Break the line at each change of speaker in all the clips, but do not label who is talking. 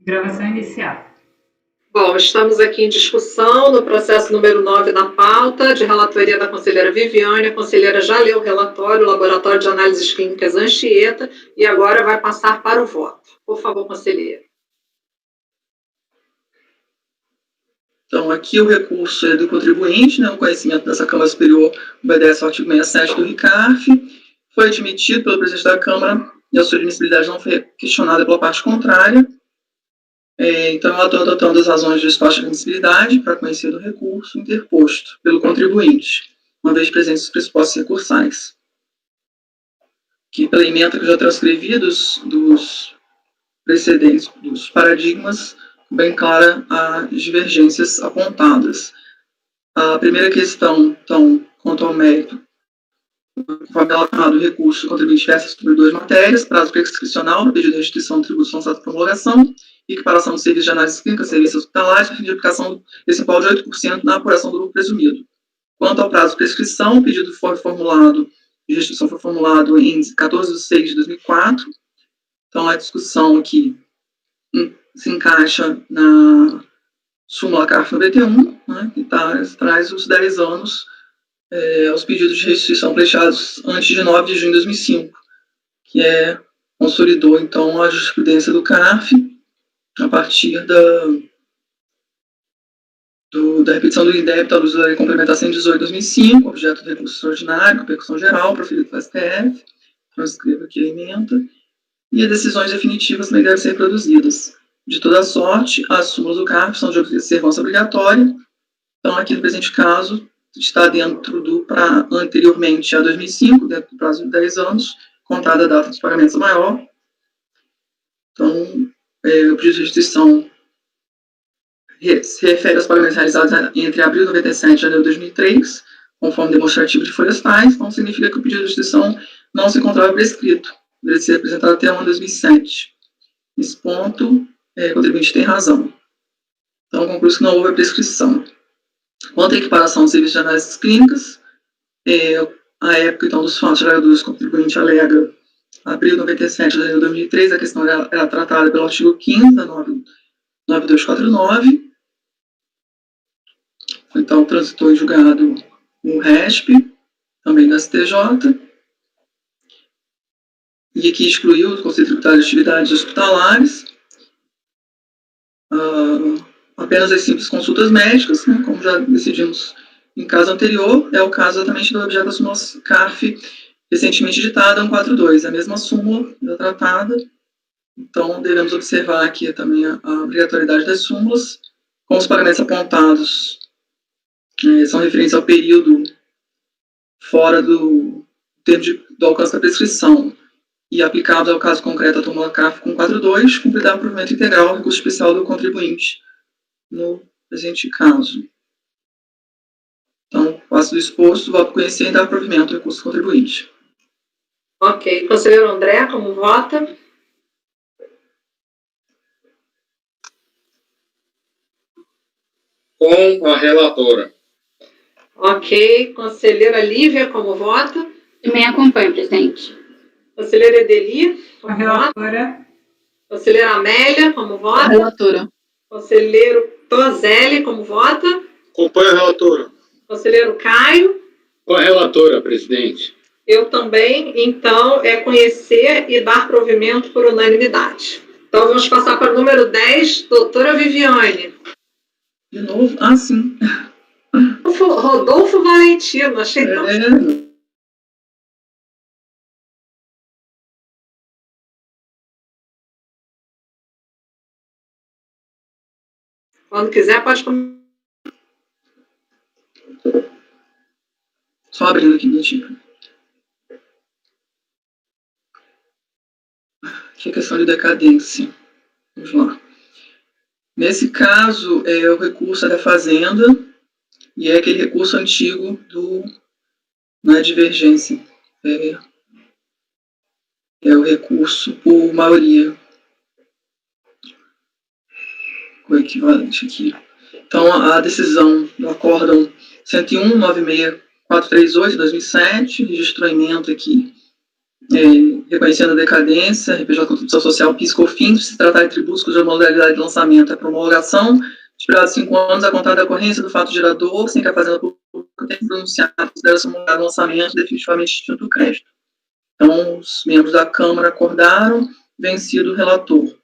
Gravação iniciada.
Bom, estamos aqui em discussão no processo número 9 da pauta, de relatoria da conselheira Viviane. A conselheira já leu o relatório, o Laboratório de Análises Clínicas Anchieta, e agora vai passar para o voto. Por favor, conselheira.
Então, aqui o recurso é do contribuinte, né, o conhecimento dessa Câmara Superior obedece ao artigo 67 do RICARF, foi admitido pelo presidente da Câmara e a sua admissibilidade não foi questionada pela parte contrária. Então, ela está adotando as razões de espaço de admissibilidade para conhecer do recurso interposto pelo contribuinte, uma vez presentes os pressupostos recursais. Que, pela ementa que eu já transcrevi dos precedentes, dos paradigmas, bem clara as divergências apontadas. A primeira questão, então, quanto ao mérito, conforme ela do recurso, o contribuinte versa sobre duas matérias: prazo prescricional no pedido de restituição de tributo de promulgação, equiparação do serviço de análise clínica, serviços hospitalares, fim de aplicação desse impol de 8% na apuração do lucro presumido. Quanto ao prazo de prescrição, o pedido de restituição foi formulado em 14 de 6 de 2004. Então, a discussão aqui se encaixa na súmula CARF 91, né, que traz os 10 anos aos pedidos de restituição pleiteados antes de 9 de junho de 2005, que consolidou, então, a jurisprudência do CARF a partir da repetição do indébito à luz da Lei Complementar 118 de 2005, objeto do recurso extraordinário, repercussão geral, proferido pelo STF, transcrevo aqui a ementa, e as decisões definitivas também devem ser produzidas. De toda sorte, as súmulas do CARF são de observância obrigatória. Então, aqui no presente caso, está dentro do anteriormente a 2005, dentro do prazo de 10 anos, contada a data dos pagamentos maior. Então, o pedido de restituição se refere aos pagamentos realizados entre abril de 97 e janeiro de 2003, conforme demonstrativo de folhas tais. Então, significa que o pedido de restituição não se encontrava prescrito, deveria ser apresentado até o ano de 2007. Nesse ponto, o contribuinte tem razão. Então, conclui que não houve a prescrição. Quanto à equiparação de serviços de análises clínicas, a época, então, dos fatos geradores, o contribuinte alega abril de 97 a janeiro de 2003, a questão era tratada pelo artigo 15 da 9249. Então, transitou em julgado o RESP, também do STJ, e aqui excluiu o Conselho Tributário de Atividades Hospitalares, apenas as simples consultas médicas, né, como já decidimos em caso anterior, é o caso exatamente do objeto da súmula CARF recentemente editada, 142, a mesma súmula já tratada. Então, devemos observar aqui também a obrigatoriedade das súmulas, com os pagamentos apontados são referentes ao período fora do termo do alcance da prescrição e aplicados ao caso concreto a súmula CARF 142, cumprirá o provimento integral do recurso especial do contribuinte no presente caso. Então, passo do exposto, voto conhecer e dar provimento ao recurso do contribuinte.
Ok. Conselheiro André, como vota?
Com a relatora.
Ok. Conselheira Lívia, como vota?
Também acompanho, presidente.
Conselheira Edeli, como
A relatora.
vota? Conselheira Amélia, como vota?
A relatora.
Conselheiro Tozelli, como vota?
Acompanho a relatora.
Conselheiro Caio?
Com a relatora, presidente.
Eu também. Então, conhecer e dar provimento por unanimidade. Então, vamos passar para o número 10, doutora Viviane.
De novo? Sim.
Rodolfo Valentino, achei tão... Quando quiser, pode começar.
Só abrindo aqui, minutinho. Aqui a questão de decadência. Vamos lá. Nesse caso, o recurso da Fazenda e é aquele recurso antigo na divergência. O recurso por maioria. O equivalente aqui. Então, a decisão do acórdão 101.96438 de 2007, registrou a ementa aqui reconhecendo a decadência, RPJ Contribuição Social, PIS/COFINS, se tratar de tributos cuja modalidade de lançamento é promulgação, esperado 5 anos a contar da ocorrência do fato gerador, sem que a Fazenda Pública tenha pronunciado, considera-se promulgado o lançamento definitivamente extinto do crédito. Então, os membros da Câmara acordaram, vencido o relator,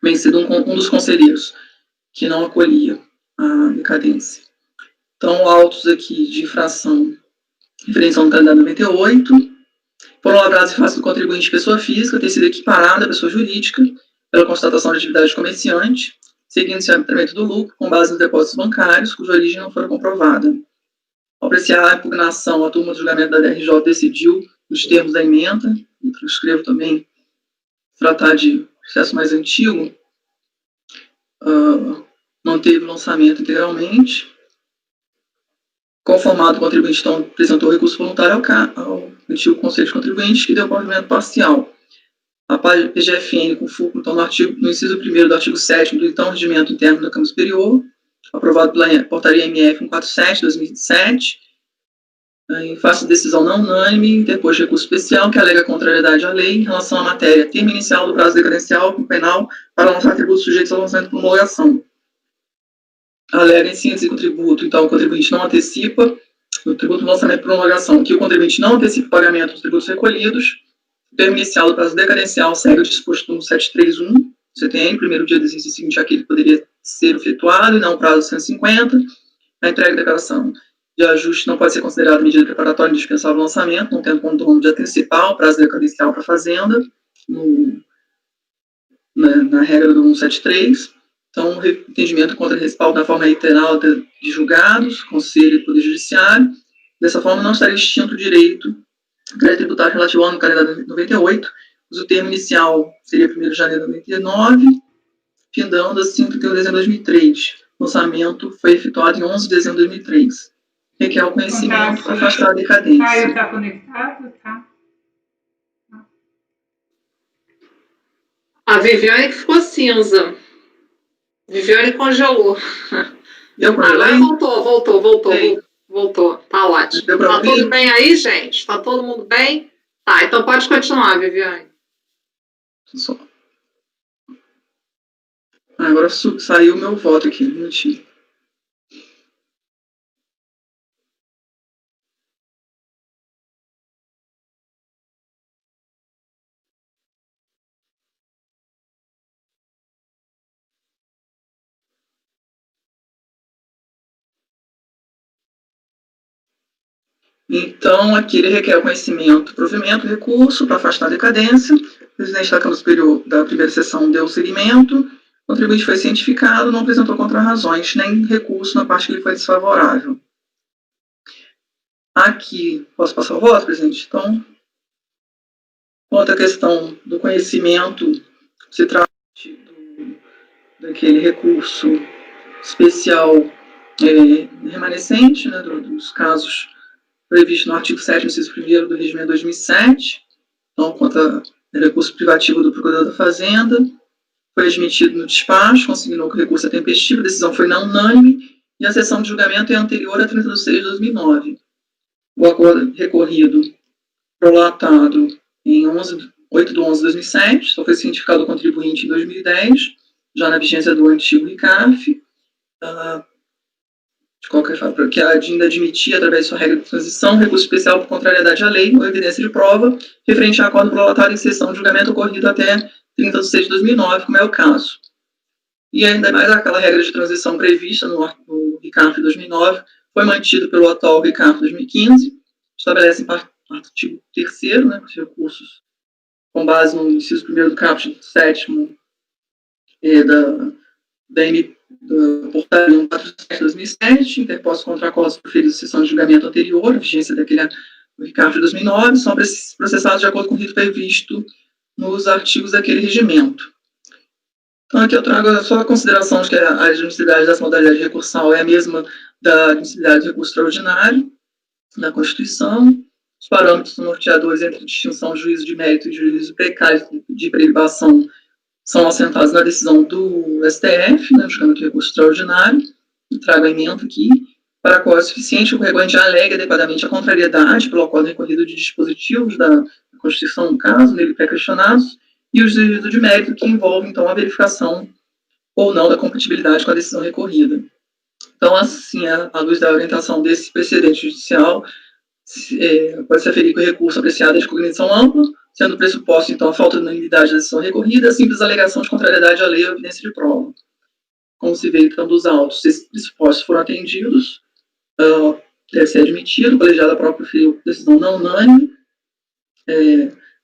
vencido um dos conselheiros, que não acolhia a decadência. Então, autos aqui de infração, referência ao calendário 98, foram lavrados em face do contribuinte pessoa física, ter sido equiparada à pessoa jurídica, pela constatação de atividade de comerciante, seguindo-se o arbitramento do lucro, com base nos depósitos bancários, cuja origem não foi comprovada. Ao apreciar a impugnação, a turma de julgamento da DRJ decidiu, nos termos da emenda, eu transcrevo também, tratar de processo mais antigo, manteve o lançamento integralmente. Conformado, o contribuinte então apresentou recurso voluntário ao antigo Conselho de Contribuintes, que deu provimento parcial. A PGFN, com fulcro então, no inciso 1º do artigo 7º do então Regimento Interno da Câmara Superior, aprovado pela Portaria MF 147, 2007, em face de decisão não unânime, interpôs recurso especial que alega contrariedade à lei em relação à matéria termo inicial do prazo decadencial penal para lançar tributos sujeitos ao lançamento por promulgação. Alega em síntese que o tributo, então, o contribuinte não antecipa, o tributo do lançamento por promulgação, que o contribuinte não antecipa o pagamento dos tributos recolhidos, o termo inicial do prazo decadencial segue o disposto no 731, CTN, primeiro dia do exercício seguinte a que ele poderia ser efetuado, e não o prazo 150, a entrega da declaração de ajuste não pode ser considerada medida preparatória indispensável ao lançamento, não tendo como dono de antecipar o prazo decadencial para a Fazenda, na regra do 173. Então, o entendimento contra respaldo na forma reiterada de julgados, Conselho e Poder Judiciário. Dessa forma, não estaria extinto o direito do crédito tributário relativo ao ano do calendário de 98, mas o termo inicial seria 1º de janeiro de 99, findando assim 31 de dezembro de 2003. O lançamento foi efetuado em 11 de dezembro de 2003. Requer o conhecimento para afastar a decadência.
Caio está conectado, tá?
A Viviane que ficou cinza. Viviane congelou.
Deu pra
Agora
ler?
voltou. Tá ótimo.
Deu pra
Tá
ouvir?
tudo bem aí, gente? Tá todo mundo bem? Tá, então pode continuar, Viviane.
Só. Agora saiu o meu voto aqui, um minutinho. Então, aqui ele requer o conhecimento, provimento, recurso para afastar a decadência. O presidente da Câmara Superior da primeira sessão deu seguimento. O contribuinte foi cientificado, não apresentou contrarrazões, nem recurso na parte que lhe foi desfavorável. Aqui, posso passar o voto, presidente? Então, quanto à questão do conhecimento, se trata daquele recurso especial remanescente, né, dos casos previsto no artigo 7º, inciso 1º do Regimento 2007, então, quanto ao recurso privativo do Procurador da Fazenda, foi admitido no despacho, consignou que o recurso é tempestivo, a decisão foi não unânime, e a sessão de julgamento é anterior a 30 de 6 de 2009. O acordo recorrido, prolatado em 8 de 11 de 2007, só foi cientificado o contribuinte em 2010, já na vigência do antigo RICAF, de qualquer forma, que ainda admitia, através de sua regra de transição, recurso especial por contrariedade à lei ou evidência de prova, referente a acordo prolatário em sessão de julgamento ocorrido até 30 de 6 de 2009, como é o caso. E ainda mais aquela regra de transição prevista no RICAF de 2009, foi mantida pelo atual RICAF de 2015, estabelece em artigo 3º, né, os recursos com base no inciso 1º do caput 7º da Portaria 147 de 2007, interpostos contra acordos proferidos em sessão de julgamento anterior, a vigência daquele RICAF de 2009, são processados de acordo com o rito previsto nos artigos daquele regimento. Então, aqui eu trago só a consideração de que a admissibilidade dessa modalidade recursal é a mesma da admissibilidade de recurso extraordinário da Constituição. Os parâmetros norteadores entre distinção de juízo de mérito e juízo precário de prelibação são assentados na decisão do STF, né, julgamento de recurso extraordinário, e trago a emenda aqui, para a qual é suficiente o recorrente alegue adequadamente a contrariedade pelo acordo recorrido de dispositivos da constituição do caso, nele pré-questionados, e o juízo de mérito, que envolve, então, a verificação ou não da compatibilidade com a decisão recorrida. Então, assim, à luz da orientação desse precedente judicial, pode se aferir que o recurso apreciado é de cognição ampla, sendo pressuposto, então, a falta de nulidade da decisão recorrida, a simples alegação de contrariedade à lei ou evidência de prova. Como se vê, então, dos autos, se esses pressupostos foram atendidos, deve ser admitido, o colegiado próprio fez decisão não unânime,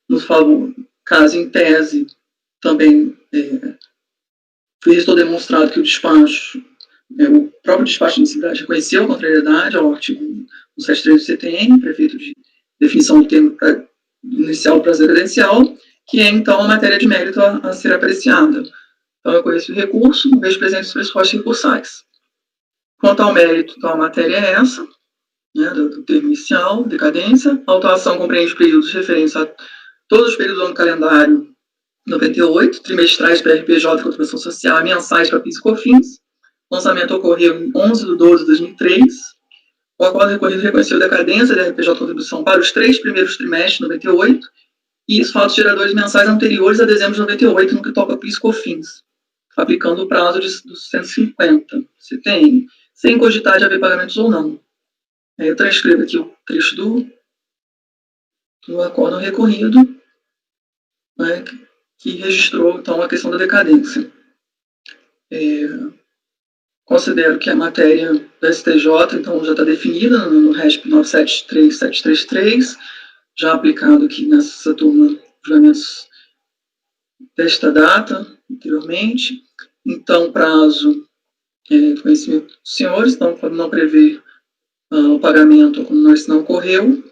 nos favor, caso em tese, também restou demonstrado que o despacho, o próprio despacho de admissibilidade reconheceu a contrariedade ao artigo 173 do CTN, prefeito de definição do termo inicial do prazer credencial, que é, então, a matéria de mérito a ser apreciada. Então, eu conheço o recurso, vejo presente os pressupostos recursais. Quanto ao mérito, então, a matéria é essa, né, do termo inicial, decadência. A autuação compreende períodos referentes a todos os períodos do ano calendário 98, trimestrais para RPJ e contribuição social, mensais para PIS e COFINS. O lançamento ocorreu em 11/12/2003. O acordo recorrido reconheceu a decadência da RPJ contribuição para os 3 primeiros trimestres de 98 e os fatos geradores mensais anteriores a dezembro de 98 no que toca a PIS e COFINS, aplicando o prazo dos 150 CTN, sem cogitar de haver pagamentos ou não. Eu transcrevo aqui o trecho do acordo recorrido, né, que registrou, então, a questão da decadência. Considero que a matéria da STJ, então, já está definida no RESP 973733, já aplicado aqui nessa turma de julgamentos desta data, anteriormente. Então, prazo do conhecimento dos senhores, então, para não prever o pagamento como isso não ocorreu,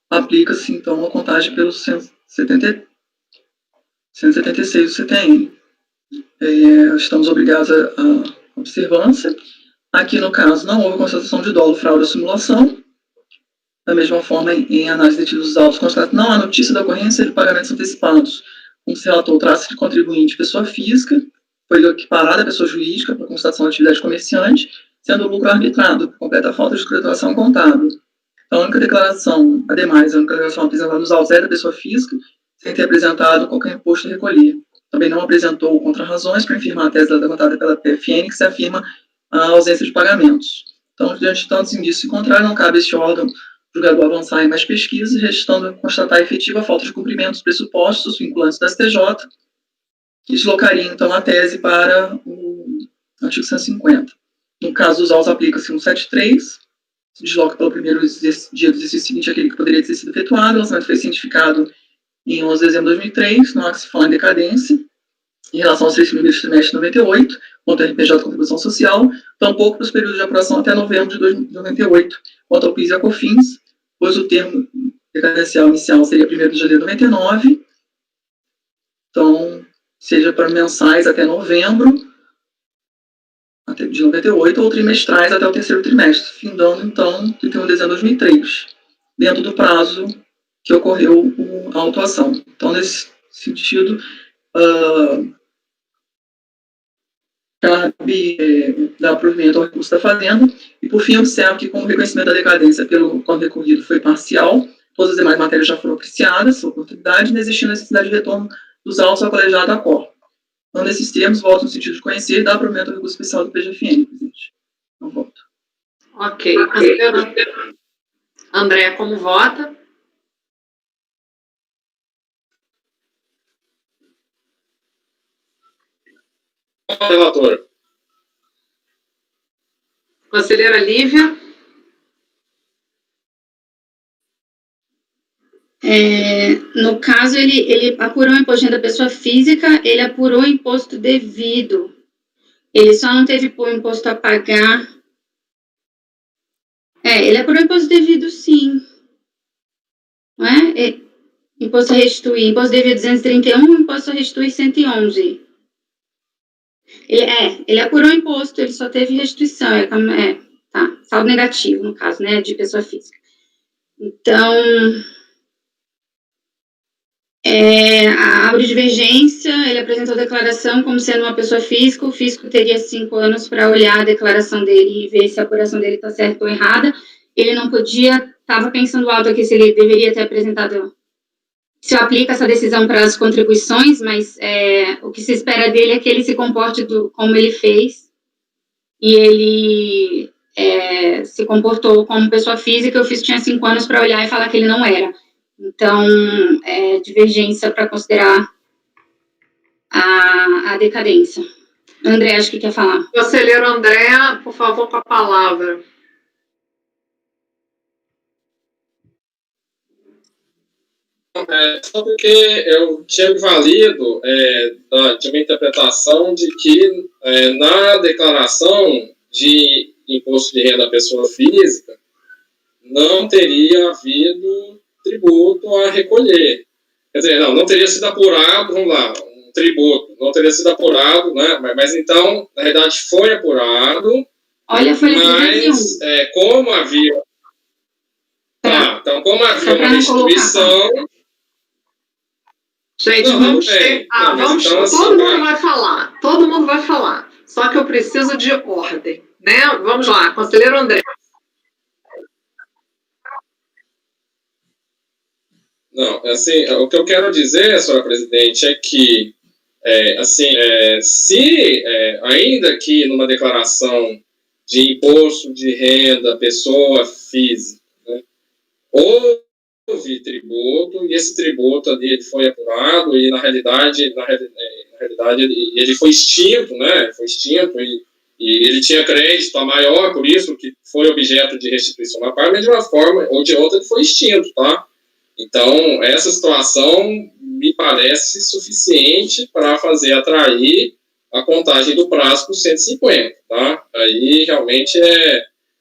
aplica-se, então, a contagem pelo 176 do CTN. Estamos obrigados a observância. Aqui, no caso, não houve constatação de dolo, fraude ou simulação. Da mesma forma, em análise de títulos autos, constata não há notícia da ocorrência de pagamentos antecipados, como se relatou o traço de contribuinte pessoa física, foi equiparada a pessoa jurídica para constatação da atividade comerciante, sendo o lucro arbitrado, por completa falta de escrituração contábil. Então, a única declaração, ademais, a única declaração apresentada nos autos é da pessoa física, sem ter apresentado qualquer imposto a recolher. Também não apresentou contra-razões para infirmar a tese levantada pela PFN, que se afirma a ausência de pagamentos. Então, diante de tantos indícios contrários, não cabe a este órgão julgador avançar em mais pesquisas, restando constatar efetiva a falta de cumprimento dos pressupostos vinculantes da STJ, que deslocaria, então, a tese para o artigo 150. No caso dos autos, aplica-se 173, se desloca pelo primeiro dia do exercício seguinte aquele que poderia ter sido efetuado. O lançamento foi cientificado em 11 de dezembro de 2003, não há que se falar em decadência, em relação aos 3 primeiros trimestres de 98, quanto ao RPJ de contribuição social, tampouco para os períodos de apuração até novembro de 98, quanto ao PIS e a COFINS, pois o termo decadencial inicial seria 1º de janeiro de 99, então, seja para mensais até novembro de 98, ou trimestrais até o 3º trimestre, findando, então, 31 de dezembro de 2003, dentro do prazo que ocorreu a autuação. Então, nesse sentido, cabe dar provimento ao recurso da Fazenda. E, por fim, observo que, como o reconhecimento da decadência pelo quando recorrido foi parcial, todas as demais matérias já foram apreciadas, sob oportunidade, não existindo necessidade de retorno dos autos ao colegiado da Cor. Então, nesses termos, voto no sentido de conhecer e dar provimento ao recurso especial do PGFN, presidente. Então, voto.
Ok. André, como vota?
Relatora.
Conselheira Lívia?
No caso, ele apurou o imposto de renda da pessoa física, ele apurou o imposto devido. Ele só não teve o imposto a pagar. Ele apurou o imposto devido, sim. Não é? Imposto a restituir. Imposto devido 231, imposto a restituir 111. Ele apurou o imposto, ele só teve restituição. Tá. Saldo negativo, no caso, né? De pessoa física. Então, a abrodivergência, ele apresentou a declaração como sendo uma pessoa física, o físico teria 5 anos para olhar a declaração dele e ver se a apuração dele está certa ou errada. Ele não podia, estava pensando alto aqui se ele deveria ter apresentado se aplica essa decisão para as contribuições, mas o que se espera dele é que ele se comporte como ele fez, e ele se comportou como pessoa física. Eu tinha 5 anos para olhar e falar que ele não era. Então, divergência para considerar a decadência. André, acho que quer falar.
Conselheiro André, por favor, com a palavra.
Só porque eu tinha me valido de uma interpretação de que na declaração de imposto de renda à pessoa física não teria havido tributo a recolher. Quer dizer, não teria sido apurado, vamos lá, um tributo, não teria sido apurado, né? Mas então, na verdade, foi apurado.
Olha, foi
mas como havia... então, como havia uma restituição...
Gente, vamos ter...
então, assim,
todo mundo vai falar. Todo mundo vai falar. Só que eu preciso de ordem, né? Vamos lá, conselheiro André.
Não, assim, o que eu quero dizer, senhora presidente, é que, ainda que numa declaração de imposto de renda pessoa física, né, houve tributo, e esse tributo ali ele foi apurado, e na realidade ele foi extinto, né? Foi extinto, e ele tinha crédito a maior, por isso que foi objeto de restituição na parte, mas de uma forma ou de outra ele foi extinto, tá? Então, essa situação me parece suficiente para fazer atrair a contagem do prazo para 150, tá? Aí, realmente,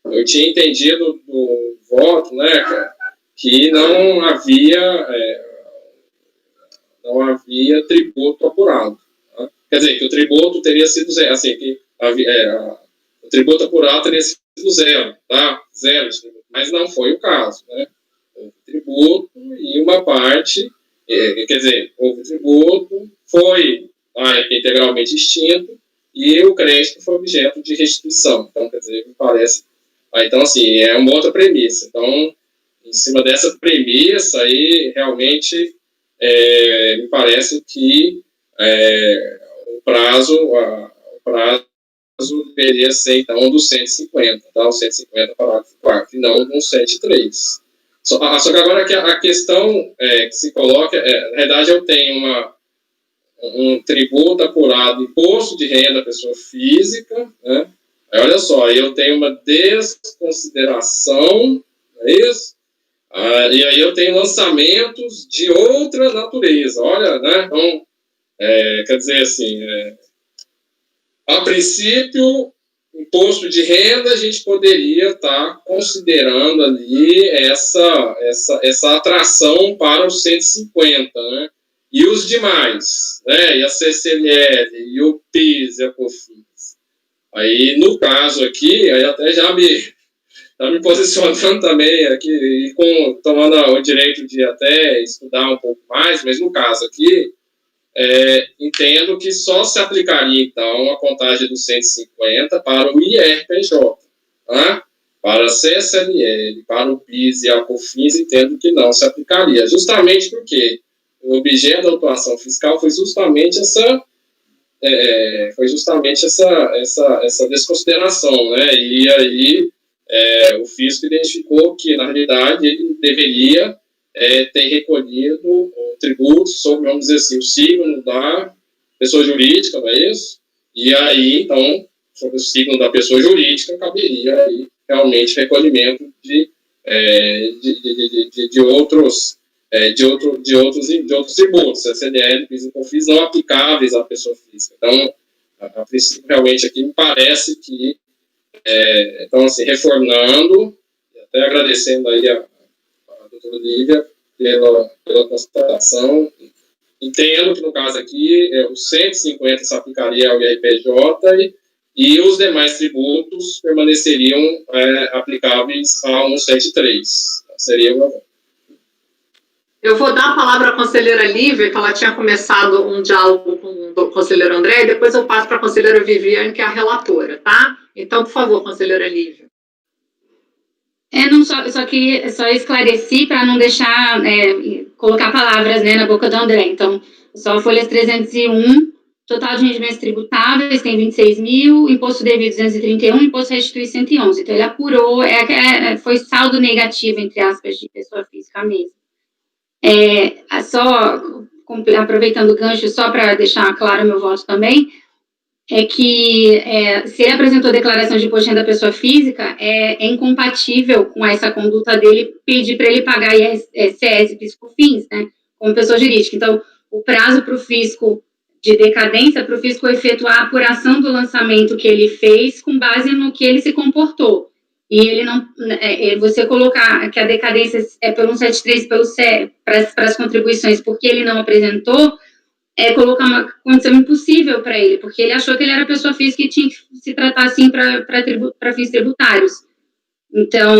eu tinha entendido do voto, né, que não havia tributo apurado. Tá? Quer dizer, que o tributo teria sido zero, assim, que o tributo apurado teria sido zero, tá? Zero de tributo, mas não foi o caso, né? Houve tributo e uma parte, quer dizer, houve tributo, foi integralmente extinto e o crédito foi objeto de restituição. Então, quer dizer, me parece... então, assim, é uma outra premissa. Então, em cima dessa premissa aí, realmente, me parece que o prazo deveria ser, então, do 150, tá? O 150 parágrafo 4, e não do 173. Só que agora a questão que se coloca, na verdade, eu tenho um tributo apurado, imposto de renda à pessoa física, né? Aí, olha só, eu tenho uma desconsideração, não é isso? E aí eu tenho lançamentos de outra natureza, olha, né? Então, quer dizer assim, a princípio, imposto de renda, a gente poderia estar considerando ali essa atração para os 150, né? E os demais, né? E a CCLL, e o PIS, e a COFINS. Aí, no caso aqui, aí até já me posicionando também aqui, e tomando o direito de até estudar um pouco mais, mas no caso aqui, entendo que só se aplicaria, então, a contagem dos 150 para o IRPJ, tá? Para a CSLL, para o PIS e a COFINS, entendo que não se aplicaria, justamente porque o objeto da autuação fiscal foi justamente essa desconsideração, né? E aí o fisco identificou que, na realidade, ele deveria ter recolhido o tributo sobre, vamos dizer assim, o signo da pessoa jurídica, não é isso? E aí, então, sobre o signo da pessoa jurídica, caberia aí realmente recolhimento de outros tributos, CCLL, PIS e COFINS, não aplicáveis à pessoa física. Então, a princípio, realmente, aqui me parece que, então, assim, reformando, e até agradecendo aí a doutora Lívia pela constatação, entendo que, no caso aqui, os 150 se aplicaria ao IRPJ e os demais tributos permaneceriam aplicáveis ao 173. Seria uma...
Eu vou dar a palavra à conselheira Lívia, que ela tinha começado um diálogo com o conselheiro André, e depois eu passo para a conselheira Viviane, que é a relatora, tá? Então, por favor, conselheira Lívia.
Não, só esclareci para não deixar, colocar palavras, né, na boca do André. Então, só folhas 301, total de rendimentos tributáveis tem 26 mil, imposto devido 231, imposto restituído 111. Então, ele apurou, foi saldo negativo, entre aspas, de pessoa física mesmo. Só aproveitando o gancho, só para deixar claro o meu voto também, é que se ele apresentou declaração de imposto de renda da pessoa física, é incompatível com essa conduta dele pedir para ele pagar ICS, PIS/COFINS, né, como pessoa jurídica. Então, o prazo para o fisco de decadência, para o fisco efetuar a apuração do lançamento que ele fez com base no que ele se comportou. E ele não, você colocar que a decadência é pelo 173 para as contribuições porque ele não apresentou, colocar uma condição impossível para ele, porque ele achou que ele era pessoa física e tinha que se tratar assim para fins tributários. Então,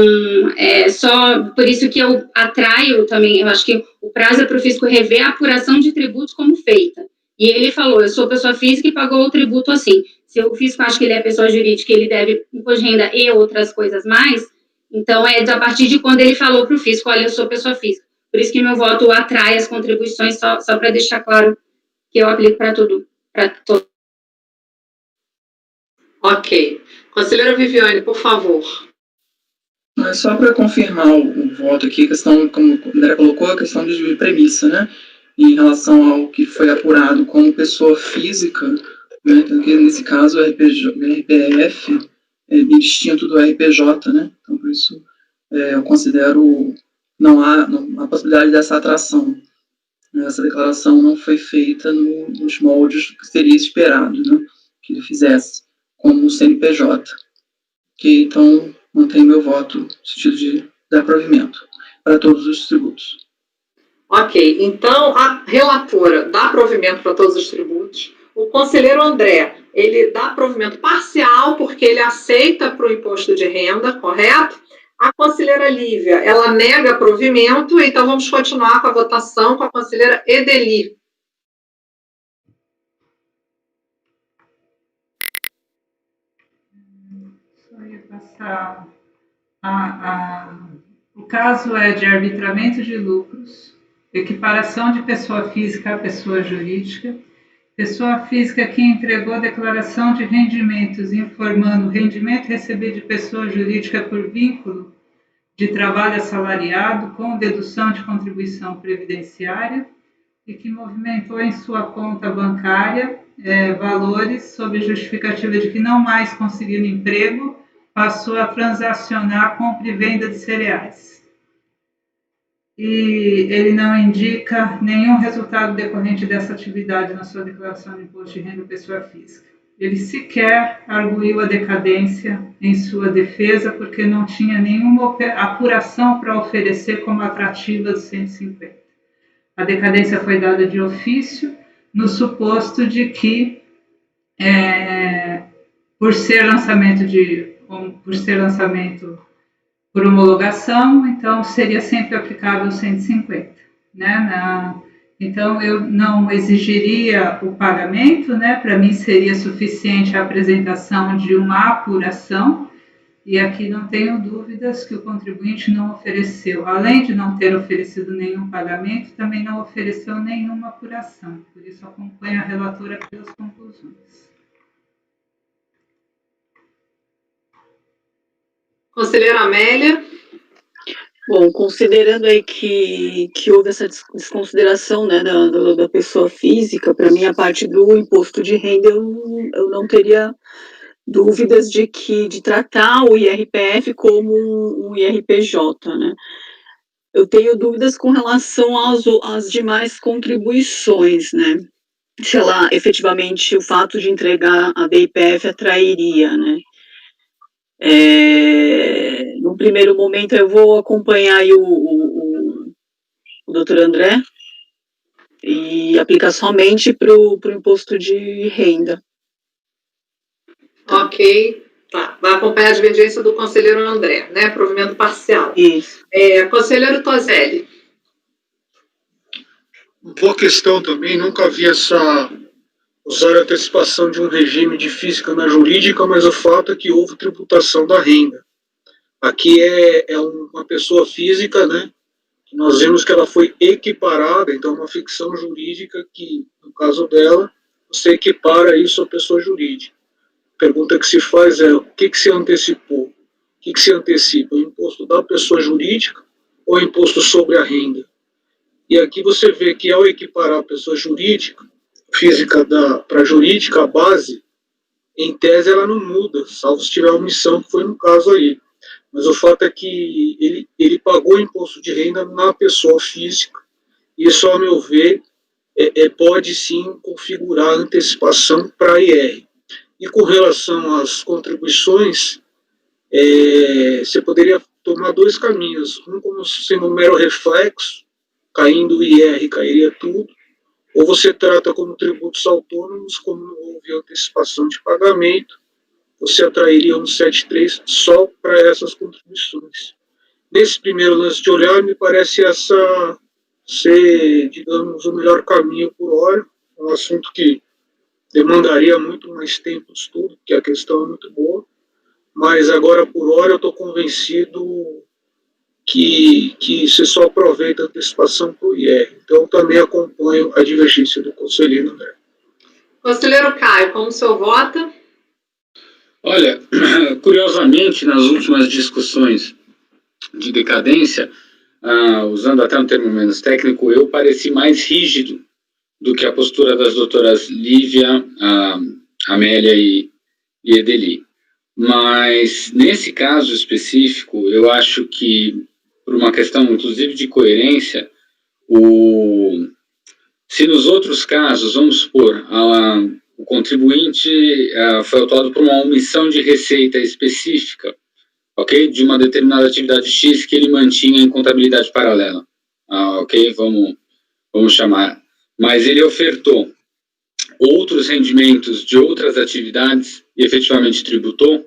só por isso que eu atraio também, eu acho que o prazo é para o fisco rever a apuração de tributos como feita. E ele falou, eu sou pessoa física e pagou o tributo assim. Se o fisco acha que ele é pessoa jurídica, ele deve imposto de renda e outras coisas mais, então a partir de quando ele falou para o fisco, olha, eu sou pessoa física. Por isso que meu voto atrai as contribuições, só para deixar claro que eu aplico para tudo, para todo.
Ok. Conselheira Viviane, por favor.
Só para confirmar o voto aqui, a questão, como o André colocou, a questão de premissa, né? Em relação ao que foi apurado como pessoa física, né? Que nesse caso o RPF é bem distinto do RPJ, né? Então, por isso, eu considero não há possibilidade dessa atração. Essa declaração não foi feita nos moldes que seria esperado, né, que ele fizesse, como o CNPJ. Ok, então, mantenho meu voto no sentido de dar provimento para todos os tributos.
Ok, então a relatora dá provimento para todos os tributos. O conselheiro André, ele dá provimento parcial, porque ele aceita para o imposto de renda, correto? A conselheira Lívia, ela nega provimento, então vamos continuar com a votação com a conselheira Edeli.
Só ia passar. O caso é de arbitramento de lucros, equiparação de pessoa física a pessoa jurídica, pessoa física que entregou a declaração de rendimentos informando o rendimento recebido de pessoa jurídica por vínculo de trabalho assalariado com dedução de contribuição previdenciária e que movimentou em sua conta bancária valores sob justificativa de que não mais conseguindo emprego, passou a transacionar compra e venda de cereais. E ele não indica nenhum resultado decorrente dessa atividade na sua declaração de imposto de renda pessoa física. Ele sequer arguiu a decadência em sua defesa porque não tinha nenhuma apuração para oferecer como atrativa do 150. A decadência foi dada de ofício no suposto de que, por ser lançamento por homologação, então seria sempre aplicável 150, né? Então, eu não exigiria o pagamento, né? Para mim seria suficiente a apresentação de uma apuração, e aqui não tenho dúvidas que o contribuinte não ofereceu, além de não ter oferecido nenhum pagamento, também não ofereceu nenhuma apuração, por isso acompanho a relatora pelas conclusões.
Conselheira Amélia.
Bom, considerando aí que houve essa desconsideração, né, da pessoa física, para mim a parte do imposto de renda eu não teria dúvidas de tratar o IRPF como um IRPJ, né. Eu tenho dúvidas com relação às demais contribuições, né, se ela efetivamente o fato de entregar a DIPF atrairia, né. No primeiro momento eu vou acompanhar aí o doutor André e aplicar somente para o imposto de renda.
Ok, tá. Vai acompanhar a divergência do conselheiro André, né? Provimento parcial.
Isso.
Conselheiro Toselli.
Boa questão também, nunca vi usar a antecipação de um regime de física na jurídica, mas o fato é que houve tributação da renda. Aqui é uma pessoa física, né? Nós vemos que ela foi equiparada, então uma ficção jurídica que, no caso dela, você equipara isso à pessoa jurídica. A pergunta que se faz é o que se antecipou? O que se antecipa? O imposto da pessoa jurídica ou o imposto sobre a renda? E aqui você vê que ao equiparar a pessoa jurídica, física para jurídica, a base, em tese ela não muda, salvo se tiver omissão, que foi no caso aí. Mas o fato é que ele pagou o imposto de renda na pessoa física, e isso, ao meu ver, pode sim configurar antecipação para a IR. E com relação às contribuições, você poderia tomar dois caminhos. Um como sendo um mero reflexo, caindo o IR, cairia tudo. Ou você trata como tributos autônomos, como não houve antecipação de pagamento, você atrairia um 73 só para essas contribuições. Nesse primeiro lance de olhar, me parece essa ser, digamos, o melhor caminho por hora. É um assunto que demandaria muito mais tempo de estudo, porque a questão é muito boa, mas agora por hora eu estou convencido que você só aproveita a antecipação para o IR. Então também acompanho a divergência do conselheiro André.
Conselheiro Caio, como o senhor vota?
Olha, curiosamente, nas últimas discussões de decadência, usando até um termo menos técnico, eu pareci mais rígido do que a postura das doutoras Lívia, Amélia e Edeli. Mas, nesse caso específico, eu acho que, por uma questão, inclusive, de coerência, se nos outros casos, vamos supor, o contribuinte foi autuado por uma omissão de receita específica, ok? De uma determinada atividade X que ele mantinha em contabilidade paralela, ok? Vamos chamar. Mas ele ofertou outros rendimentos de outras atividades e efetivamente tributou.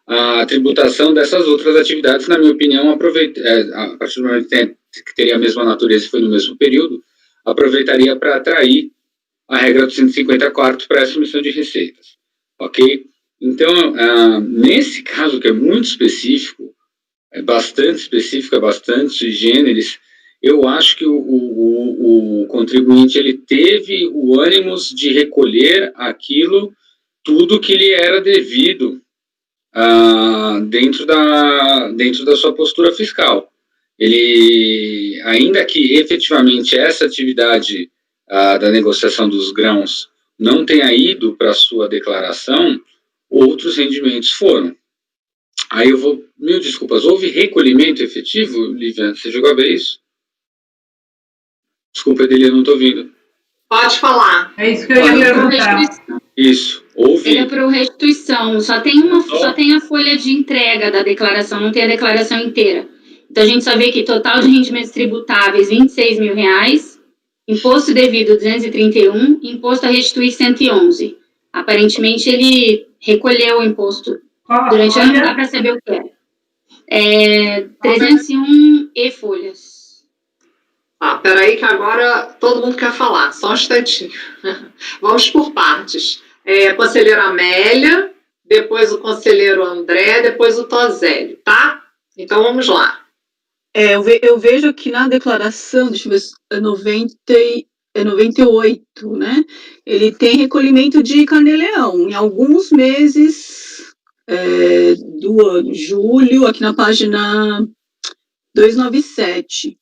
A tributação dessas outras atividades, na minha opinião, a partir do momento que teria a mesma natureza e foi no mesmo período, aproveitaria para atrair a regra do 154 para essa emissão de receitas, ok? Então, nesse caso que é muito específico, é bastante sui generis, eu acho que o contribuinte ele teve o ânimos de recolher aquilo, tudo que lhe era devido dentro da sua postura fiscal. Ele, ainda que efetivamente essa atividade da negociação dos grãos não tenha ido para a sua declaração, outros rendimentos foram. Aí eu vou, mil desculpas, houve recolhimento efetivo, Lívia? Você chegou a ver isso? Desculpa, Edeli, eu não estou ouvindo.
Pode falar.
É isso que eu ia perguntar.
Isso, houve.
Ele é por restituição, só tem a folha de entrega da declaração, não tem a declaração inteira. Então a gente só vê que total de rendimentos tributáveis, R$26 mil, imposto devido 231, imposto a restituir 111. Aparentemente ele recolheu o imposto durante o ano, não dá para saber o que é. 301 e-folhas.
Peraí que agora todo mundo quer falar, só um instantinho. Vamos por partes. Conselheiro Amélia, depois o conselheiro André, depois o Tozélio, tá? Então vamos lá.
Eu vejo aqui na declaração, deixa eu ver, é 98, né? Ele tem recolhimento de carnê-leão em alguns meses do ano. Julho, aqui na página 297.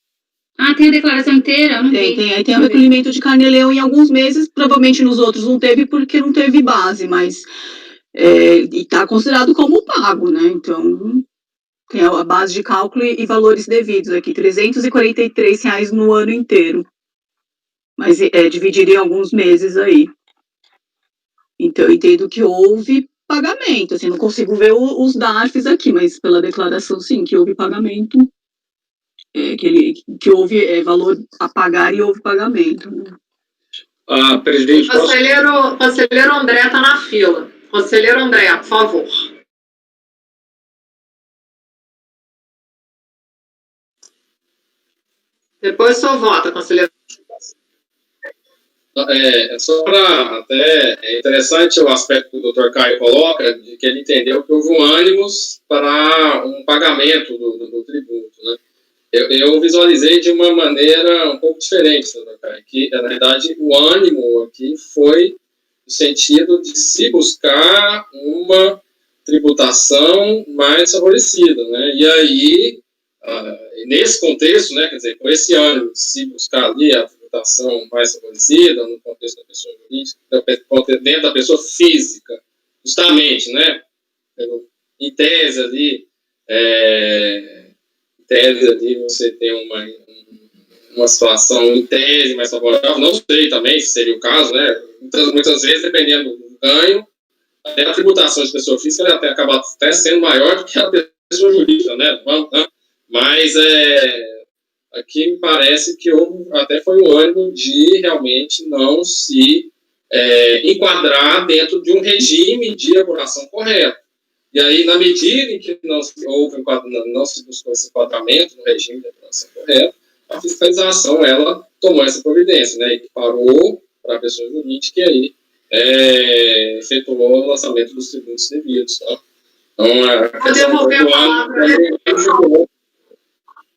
Tem a declaração inteira? Não
tem. Tem o recolhimento de carnê-leão em alguns meses, provavelmente nos outros não teve porque não teve base, mas está considerado como pago, né? Então, tem a base de cálculo e valores devidos aqui, R$343 no ano inteiro. Mas dividiria em alguns meses aí. Então, eu entendo que houve pagamento, assim, não consigo ver os DARFs aqui, mas pela declaração, sim, que houve pagamento. Que houve valor a pagar e houve pagamento. Né?
Presidente,
conselheiro André está na fila. Conselheiro André, por favor. Depois o senhor vota, conselheiro.
Só para até é interessante o aspecto que o Dr. Caio coloca, de que ele entendeu que houve um ânimos para um pagamento do tributo, né? Eu visualizei de uma maneira um pouco diferente, Dr. Caio, que, na verdade, o ânimo aqui foi no sentido de se buscar uma tributação mais favorecida, né? E aí, nesse contexto, né, quer dizer, com esse ânimo de se buscar ali a tributação mais favorecida no contexto da pessoa jurídica, dentro da pessoa física, justamente, né, em tese ali, você tem uma situação em tese mais favorável, não sei também se seria o caso, né, muitas vezes, dependendo do ganho, até a tributação de pessoa física ela acaba até sendo maior do que a pessoa jurídica, né, mas aqui me parece que até foi um ânimo de realmente não se enquadrar dentro de um regime de apuração correto. E aí, na medida em que não se buscou esse enquadramento no regime de apuração correto, a fiscalização, ela tomou essa providência, né, e parou para a pessoa jurídica e aí efetuou o lançamento dos tributos devidos. Tá? Então,
vou devolver a palavra.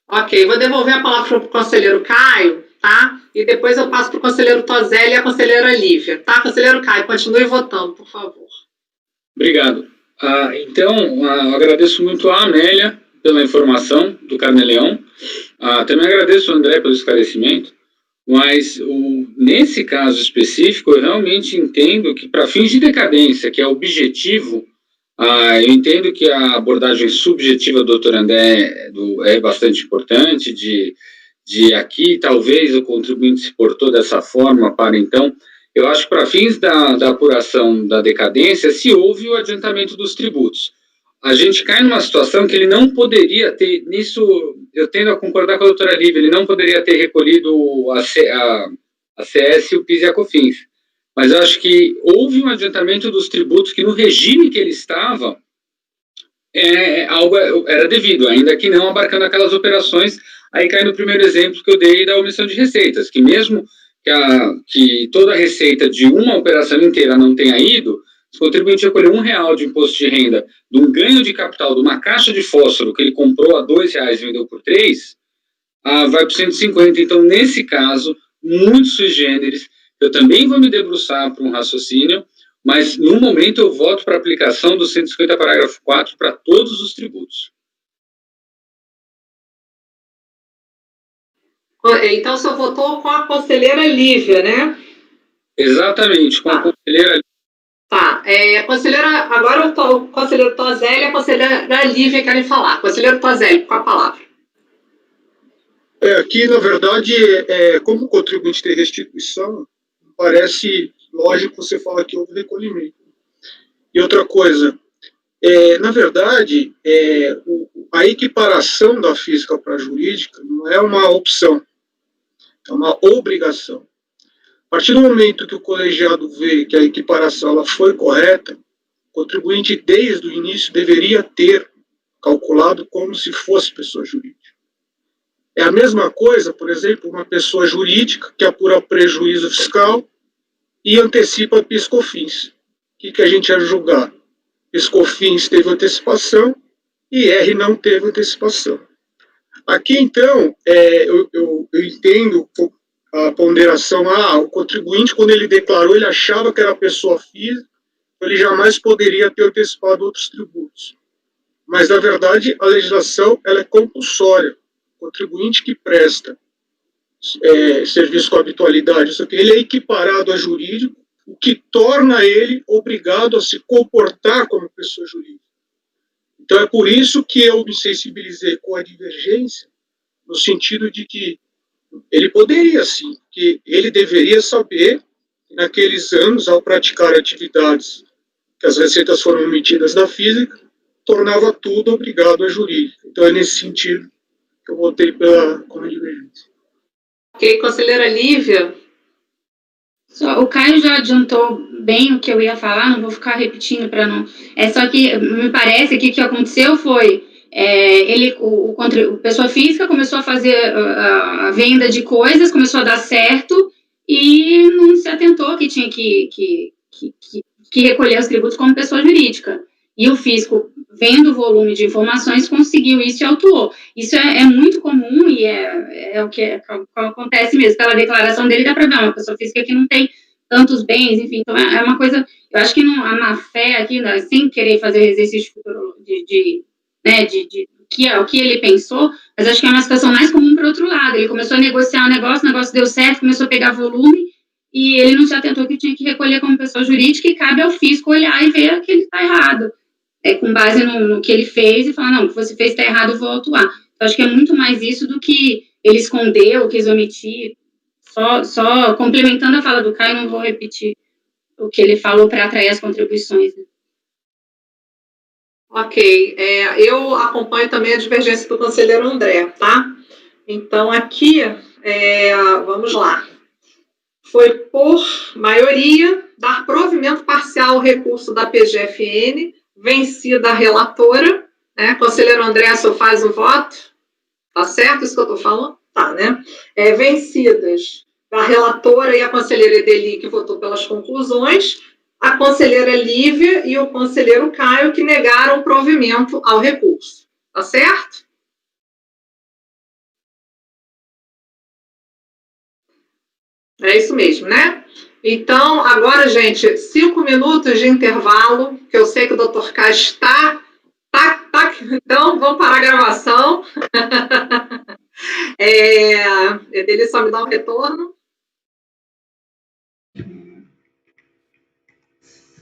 Ok, vou devolver a palavra para o conselheiro Caio, tá? E depois eu passo para o conselheiro Tozelli e a conselheira Lívia, tá? Conselheiro Caio, continue votando, por favor.
Obrigado. Então, agradeço muito a Amélia pela informação do Carneleão. Também agradeço ao André pelo esclarecimento, mas nesse caso específico, eu realmente entendo que, para fins de decadência, que é objetivo, eu entendo que a abordagem subjetiva do Dr. André é bastante importante, de aqui, talvez, o contribuinte se portou dessa forma para, então, eu acho que para fins da apuração da decadência, se houve o adiantamento dos tributos. A gente cai numa situação que ele não poderia ter, nisso eu tendo a concordar com a doutora Lívia, ele não poderia ter recolhido a CS, o PIS e a COFINS. Mas eu acho que houve um adiantamento dos tributos que no regime que ele estava, algo era devido, ainda que não abarcando aquelas operações. Aí cai no primeiro exemplo que eu dei da omissão de receitas, que mesmo que toda a receita de uma operação inteira não tenha ido, se o contribuinte recolher R$1 de imposto de renda de um ganho de capital de uma caixa de fósforo que ele comprou a R$2 e vendeu por 3, vai para 150. Então, nesse caso, muito sui generis, eu também vou me debruçar para um raciocínio, mas, no momento, eu voto para a aplicação do 150, parágrafo 4, para todos os tributos.
Então, o senhor votou com a conselheira Lívia, né?
Exatamente, com a conselheira Lívia.
Tá, agora o conselheiro Tozelli e a conselheira Lívia querem falar. Conselheiro Tozelli, com a palavra.
Aqui, na verdade, como o contribuinte tem restituição, parece lógico você falar que houve recolhimento. E outra coisa, na verdade, a equiparação da física para a jurídica não é uma opção, é uma obrigação. A partir do momento que o colegiado vê que a equiparação ela foi correta, o contribuinte, desde o início, deveria ter calculado como se fosse pessoa jurídica. É a mesma coisa, por exemplo, uma pessoa jurídica que apura prejuízo fiscal e antecipa PIS/COFINS. O que a gente ia julgar? PIS/COFINS teve antecipação e R não teve antecipação. Aqui, então, eu entendo a ponderação, o contribuinte, quando ele declarou, ele achava que era pessoa física, ele jamais poderia ter antecipado outros tributos. Mas, na verdade, a legislação ela é compulsória. O contribuinte que presta serviço com habitualidade, ele é equiparado a jurídico, o que torna ele obrigado a se comportar como pessoa jurídica. Então, é por isso que eu me sensibilizei com a divergência, no sentido de que ele poderia, sim, que ele deveria saber, naqueles anos, ao praticar atividades que as receitas foram emitidas na física, tornava tudo obrigado a jurídica. Então, é nesse sentido que eu votei com a divergência.
Ok, conselheira Lívia.
O Caio já adiantou bem o que eu ia falar, não vou ficar repetindo para não... só que me parece que o que aconteceu foi... o pessoa física começou a fazer a venda de coisas, começou a dar certo, e não se atentou que tinha que recolher os tributos como pessoa jurídica. E o fisco, vendo o volume de informações, conseguiu isso e autuou. Isso é muito comum e é o que acontece mesmo. Pela declaração dele, dá para ver, uma pessoa física que não tem tantos bens, enfim. Então, é uma coisa... Eu acho que a má-fé aqui, né, sem querer fazer exercício o que ele pensou, mas acho que é uma situação mais comum para o outro lado. Ele começou a negociar o negócio deu certo, começou a pegar volume, e ele não se atentou que tinha que recolher como pessoa jurídica, e cabe ao fisco olhar e ver que ele está errado, com base no que ele fez, e falar, não, o que você fez está errado, eu vou autuar. Então, acho que é muito mais isso do que ele escondeu, quis omitir. Só complementando a fala do Caio, não vou repetir o que ele falou para atrair as contribuições. Né?
Ok, eu acompanho também a divergência do conselheiro André, tá? Então, aqui, vamos lá. Foi por maioria dar provimento parcial ao recurso da PGFN, vencida a relatora, né? Conselheiro André, o senhor faz o voto? Tá certo isso que eu estou falando? Tá, né? Vencidas a relatora e a conselheira Edeli, que votou pelas conclusões, a conselheira Lívia e o conselheiro Caio, que negaram o provimento ao recurso. Tá certo? É isso mesmo, né? Então, agora, gente, 5 minutos de intervalo, que eu sei que o doutor K está... Então, vamos parar a gravação. Ele só me dá um retorno.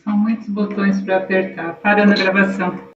São muitos botões para apertar. Parando a gravação.